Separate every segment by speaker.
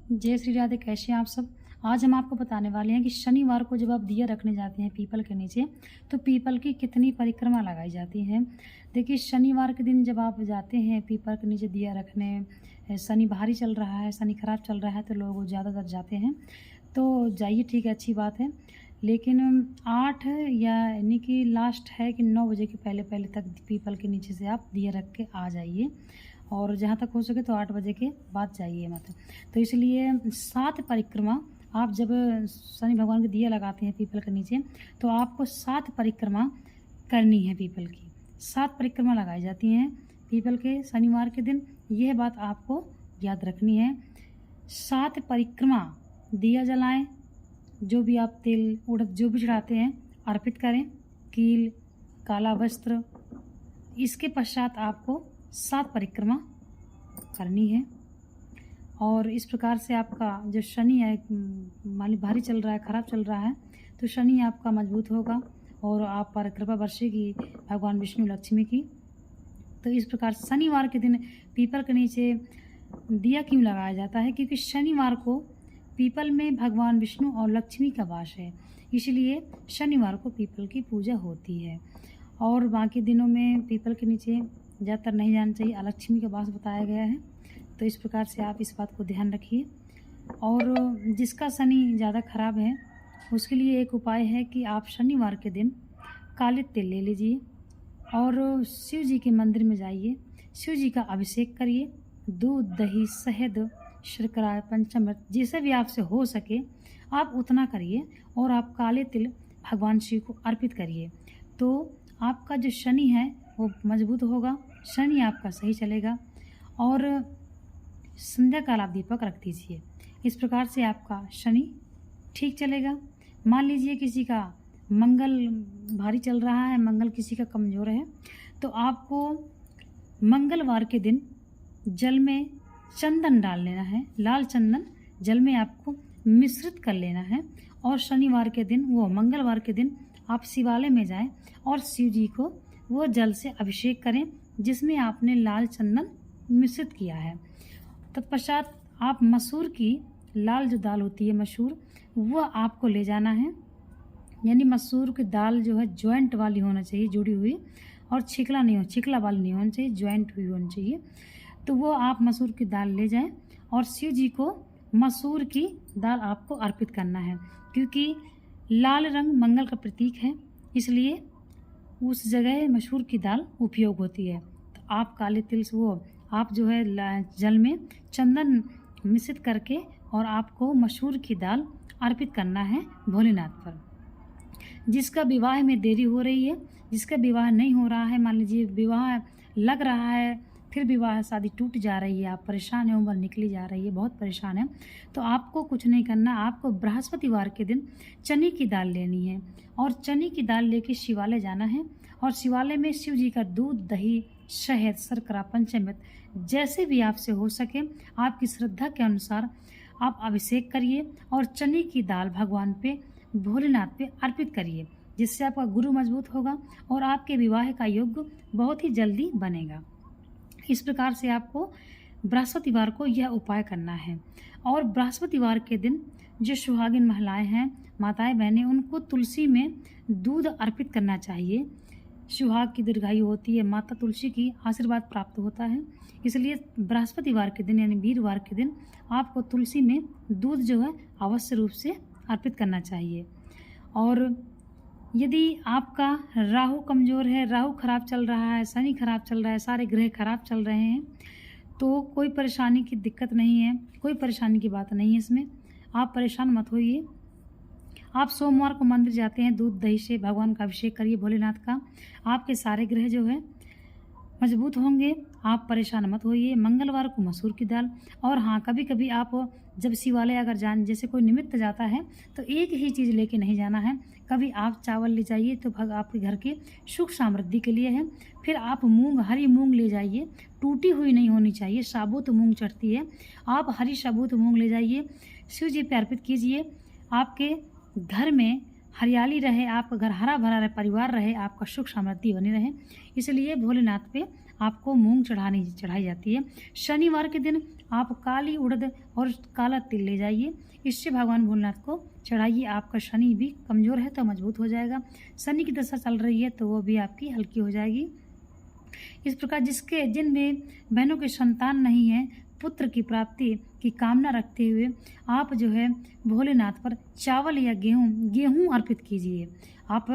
Speaker 1: जय श्री राधे। कैसे हैं आप सब। आज हम आपको बताने वाले हैं कि शनिवार को जब आप दिया रखने जाते हैं पीपल के नीचे, तो पीपल की कितनी परिक्रमा लगाई जाती है। देखिए, शनिवार के दिन जब आप जाते हैं पीपल के नीचे दिया रखने, शनि भारी चल रहा है, शनि खराब चल रहा है, तो लोग ज़्यादातर जाते हैं, तो जाइए, ठीक है, अच्छी बात है। लेकिन 8 या यानी कि लास्ट है कि 9 बजे के पहले पहले तक पीपल के नीचे से आप दिया रख के आ जाइए, और जहाँ तक हो सके तो 8 बजे के बाद जाइए मत। तो इसलिए 7 परिक्रमा आप जब शनि भगवान के दिया लगाते हैं पीपल के नीचे, तो आपको 7 परिक्रमा करनी है। पीपल की 7 परिक्रमा लगाई जाती हैं पीपल के शनिवार के दिन। यह बात आपको याद रखनी है। 7 परिक्रमा दिया जलाएं, जो भी आप तिल उड़द जो भी चढ़ाते हैं अर्पित करें, कील काला वस्त्र। इसके पश्चात आपको 7 परिक्रमा करनी है, और इस प्रकार से आपका जो शनि है, मान ली भारी चल रहा है, खराब चल रहा है, तो शनि आपका मजबूत होगा और आप पर कृपा बरसेगी भगवान विष्णु लक्ष्मी की। तो इस प्रकार शनिवार के दिन पीपल के नीचे दिया क्यों लगाया जाता है? क्योंकि शनिवार को पीपल में भगवान विष्णु और लक्ष्मी का वास है, इसलिए शनिवार को पीपल की पूजा होती है। और बाकी दिनों में पीपल के नीचे ज़्यादातर नहीं जाना चाहिए, अलक्ष्मी का वास बताया गया है। तो इस प्रकार से आप इस बात को ध्यान रखिए। और जिसका शनि ज़्यादा खराब है, उसके लिए एक उपाय है कि आप शनिवार के दिन काले तिल ले लीजिए और शिव जी के मंदिर में जाइए, शिव जी का अभिषेक करिए। दूध, दही, शहद, शर्करा, पंचामृत, जैसे भी आपसे हो सके आप उतना करिए, और आप काले तिल भगवान शिव को अर्पित करिए। तो आपका जो शनि है वो मजबूत होगा, शनि आपका सही चलेगा। और संध्या काल आप दीपक रख दीजिए, इस प्रकार से आपका शनि ठीक चलेगा। मान लीजिए किसी का मंगल भारी चल रहा है, मंगल किसी का कमज़ोर है, तो आपको मंगलवार के दिन जल में चंदन डाल लेना है, लाल चंदन जल में आपको मिश्रित कर लेना है। और शनिवार के दिन, वो मंगलवार के दिन, आप शिवालय में जाएं और शिव जी को वो जल से अभिषेक करें जिसमें आपने लाल चंदन मिश्रित किया है। तत्पश्चात आप मसूर की लाल जो दाल होती है मसूर, वह आपको ले जाना है। यानी मसूर की दाल जो है जॉइंट वाली होना चाहिए, जुड़ी हुई, और छिकला वाली नहीं होनी चाहिए, जॉइंट हुई होनी चाहिए। तो वो आप मसूर की दाल ले जाएं और शिव जी को मसूर की दाल आपको अर्पित करना है, क्योंकि लाल रंग मंगल का प्रतीक है, इसलिए उस जगह मसूर की दाल उपयोग होती है। तो आप काले तिल से वो आप जो है जल में चंदन मिश्रित करके और आपको मसूर की दाल अर्पित करना है भोलेनाथ पर। जिसका विवाह में देरी हो रही है, जिसका विवाह नहीं हो रहा है, मान लीजिए विवाह लग रहा है फिर विवाह शादी टूट जा रही है, आप परेशान हैं, उम्र निकली जा रही है, बहुत परेशान है, तो आपको कुछ नहीं करना। आपको बृहस्पतिवार के दिन चने की दाल लेनी है और चने की दाल लेके शिवालय जाना है, और शिवालय में शिव जी का दूध, दही, शहद, शर्करा, पंचामृत, जैसे भी आपसे हो सके आपकी श्रद्धा के अनुसार आप अभिषेक करिए और चने की दाल भगवान पे, भोलेनाथ पे अर्पित करिए, जिससे आपका गुरु मजबूत होगा और आपके विवाह का योग बहुत ही जल्दी बनेगा। इस प्रकार से आपको बृहस्पतिवार को यह उपाय करना है। और बृहस्पतिवार के दिन जो सुहागिन महिलाएं हैं, माताएं बहनें, उनको तुलसी में दूध अर्पित करना चाहिए। सुहाग की दीर्घायु होती है, माता तुलसी की आशीर्वाद प्राप्त होता है, इसलिए बृहस्पतिवार के दिन यानी वीरवार के दिन आपको तुलसी में दूध जो है अवश्य रूप से अर्पित करना चाहिए। और यदि आपका राहु कमज़ोर है, राहु खराब चल रहा है, शनि खराब चल रहा है, सारे ग्रह खराब चल रहे हैं, तो कोई परेशानी की दिक्कत नहीं है, कोई परेशानी की बात नहीं है इसमें, आप परेशान मत होइए। आप सोमवार को मंदिर जाते हैं, दूध दही से भगवान का अभिषेक करिए भोलेनाथ का, आपके सारे ग्रह जो है मजबूत होंगे, आप परेशान मत होइए। मंगलवार को मसूर की दाल। और हाँ, कभी कभी आप जब शिवालय अगर जैसे कोई निमित्त जाता है तो एक ही चीज़ लेके नहीं जाना है, कभी आप चावल ले जाइए तो आपके घर के सुख समृद्धि के लिए है। फिर आप हरी मूंग ले जाइए, टूटी हुई नहीं होनी चाहिए, साबुत मूंग चढ़ती है, आप हरी साबुत मूंग ले जाइए, शिव जी पे अर्पित कीजिए। आपके घर में हरियाली रहे, आपका घर हरा भरा रहे, परिवार रहे, आपका सुख समृद्धि बनी रहे, इसलिए भोलेनाथ पे आपको मूंग चढ़ाई जाती है। शनिवार के दिन आप काली उड़द और काला तिल ले जाइए, इससे भगवान भोलेनाथ को चढ़ाइए। आपका शनि भी कमज़ोर है तो मजबूत हो जाएगा, शनि की दशा चल रही है तो वो भी आपकी हल्की हो जाएगी। इस प्रकार जिन में बहनों के संतान नहीं है, पुत्र की प्राप्ति की कामना रखते हुए आप जो है भोलेनाथ पर चावल या गेहूं अर्पित कीजिए। आप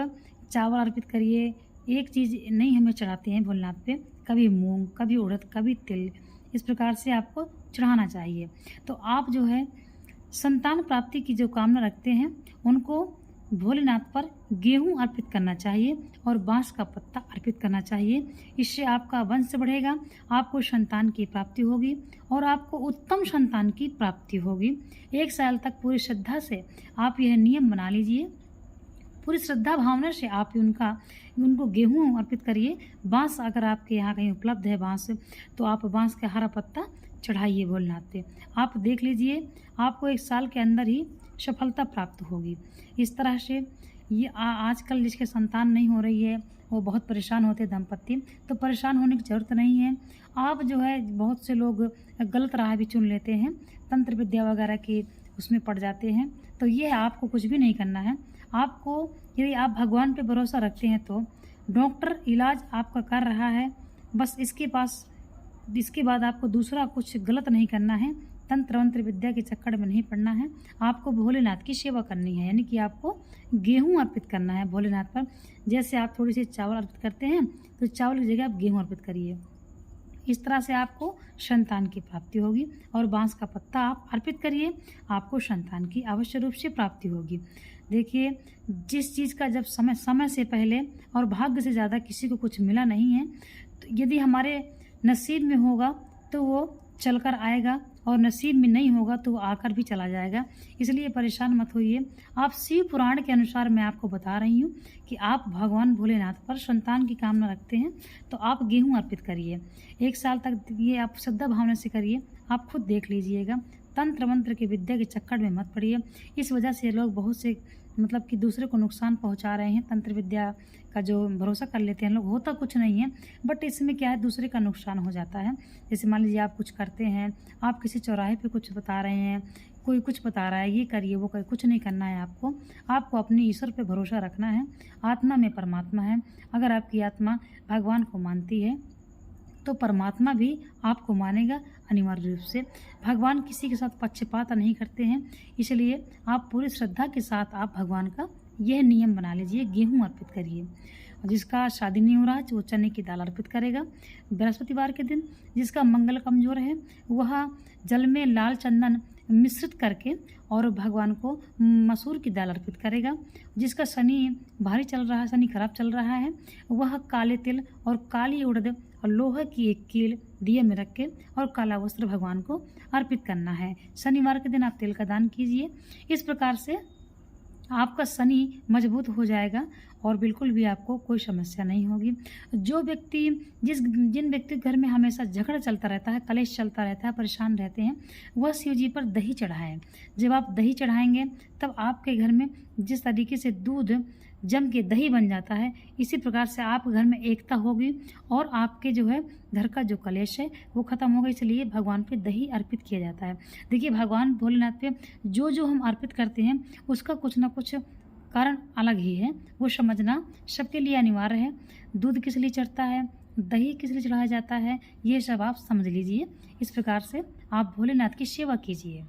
Speaker 1: चावल अर्पित करिए, एक चीज़ नहीं हमें चढ़ाते हैं भोलेनाथ पे, कभी मूंग, कभी उड़द, कभी तिल, इस प्रकार से आपको चढ़ाना चाहिए। तो आप जो है संतान प्राप्ति की जो कामना रखते हैं उनको भोलेनाथ पर गेहूं अर्पित करना चाहिए और बांस का पत्ता अर्पित करना चाहिए। इससे आपका वंश बढ़ेगा, आपको संतान की प्राप्ति होगी और आपको उत्तम संतान की प्राप्ति होगी। 1 साल तक पूरी श्रद्धा से आप यह नियम बना लीजिए। पूरी श्रद्धा भावना से आप उनको गेहूं अर्पित करिए। बांस अगर आपके यहाँ कहीं उपलब्ध है बांस, तो आप बांस का हरा पत्ता चढ़ाइए भोलेनाथ पे। आप देख लीजिए आपको 1 साल के अंदर ही सफलता प्राप्त होगी। इस तरह से ये आजकल जिसके संतान नहीं हो रही है वो बहुत परेशान होते दंपति, तो परेशान होने की ज़रूरत नहीं है। आप जो है बहुत से लोग गलत राह भी चुन लेते हैं, तंत्र विद्या वगैरह की उसमें पड़ जाते हैं, तो ये आपको कुछ भी नहीं करना है। आपको यदि आप भगवान पे भरोसा रखते हैं तो डॉक्टर इलाज आपका कर रहा है, बस इसके बाद आपको दूसरा कुछ गलत नहीं करना है। तंत्र मंत्र विद्या के चक्कर में नहीं पड़ना है। आपको भोलेनाथ की सेवा करनी है, यानी कि आपको गेहूं अर्पित करना है भोलेनाथ पर। जैसे आप थोड़ी सी चावल अर्पित करते हैं तो चावल की जगह आप गेहूं अर्पित करिए। इस तरह से आपको संतान की प्राप्ति होगी और बांस का पत्ता आप अर्पित करिए, आपको संतान की अवश्य रूप से प्राप्ति होगी। देखिए जिस चीज़ का जब समय से पहले और भाग्य से ज़्यादा किसी को कुछ मिला नहीं है, तो यदि हमारे नसीब में होगा तो वो चलकर आएगा और नसीब में नहीं होगा तो वो आकर भी चला जाएगा। इसलिए परेशान मत होइए। आप शिव पुराण के अनुसार मैं आपको बता रही हूँ कि आप भगवान भोलेनाथ पर संतान की कामना रखते हैं तो आप गेहूं अर्पित करिए। 1 साल तक ये आप श्रद्धा भावना से करिए, आप खुद देख लीजिएगा। तंत्र मंत्र की विद्या के चक्कर में मत पड़िए। इस वजह से लोग बहुत से मतलब कि दूसरे को नुकसान पहुंचा रहे हैं। तंत्र विद्या का जो भरोसा कर लेते हैं लोग, होता कुछ नहीं है, बट इसमें क्या है दूसरे का नुकसान हो जाता है। जैसे मान लीजिए आप कुछ करते हैं, आप किसी चौराहे पे कुछ बता रहे हैं, कोई कुछ बता रहा है ये करिए वो करिए, कुछ नहीं करना है आपको अपने ईश्वर पे भरोसा रखना है। आत्मा में परमात्मा है। अगर आपकी आत्मा भगवान को मानती है तो परमात्मा भी आपको मानेगा अनिवार्य रूप से। भगवान किसी के साथ पक्षपात नहीं करते हैं, इसलिए आप पूरी श्रद्धा के साथ आप भगवान का यह नियम बना लीजिए, गेहूं अर्पित करिए। जिसका शादी नहीं हो रहा है वो चने की दाल अर्पित करेगा। बृहस्पतिवार के दिन जिसका मंगल कमजोर है वह जल में लाल चंदन मिश्रित करके और भगवान को मसूर की दाल अर्पित करेगा। जिसका शनि भारी चल रहा है, शनि खराब चल रहा है, वह काले तिल और काली उड़द और लोहे की एक कील दिए में रख के और काला वस्त्र भगवान को अर्पित करना है। शनिवार के दिन आप तिल का दान कीजिए। इस प्रकार से आपका शनि मजबूत हो जाएगा और बिल्कुल भी आपको कोई समस्या नहीं होगी। जिन व्यक्ति के घर में हमेशा झगड़ा चलता रहता है, कलेश चलता रहता है, परेशान रहते हैं, वह शिव जी पर दही चढ़ाएं। जब आप दही चढ़ाएंगे तब आपके घर में जिस तरीके से दूध जम के दही बन जाता है, इसी प्रकार से आप घर में एकता होगी और आपके जो है घर का जो कलेश है वो खत्म होगा। इसलिए भगवान पे दही अर्पित किया जाता है। देखिए भगवान भोलेनाथ पे जो हम अर्पित करते हैं उसका कुछ ना कुछ कारण अलग ही है, वो समझना सबके लिए अनिवार्य है। दूध किस लिए चढ़ता है, दही किस लिए चढ़ाया जाता है, ये सब आप समझ लीजिए। इस प्रकार से आप भोलेनाथ की सेवा कीजिए।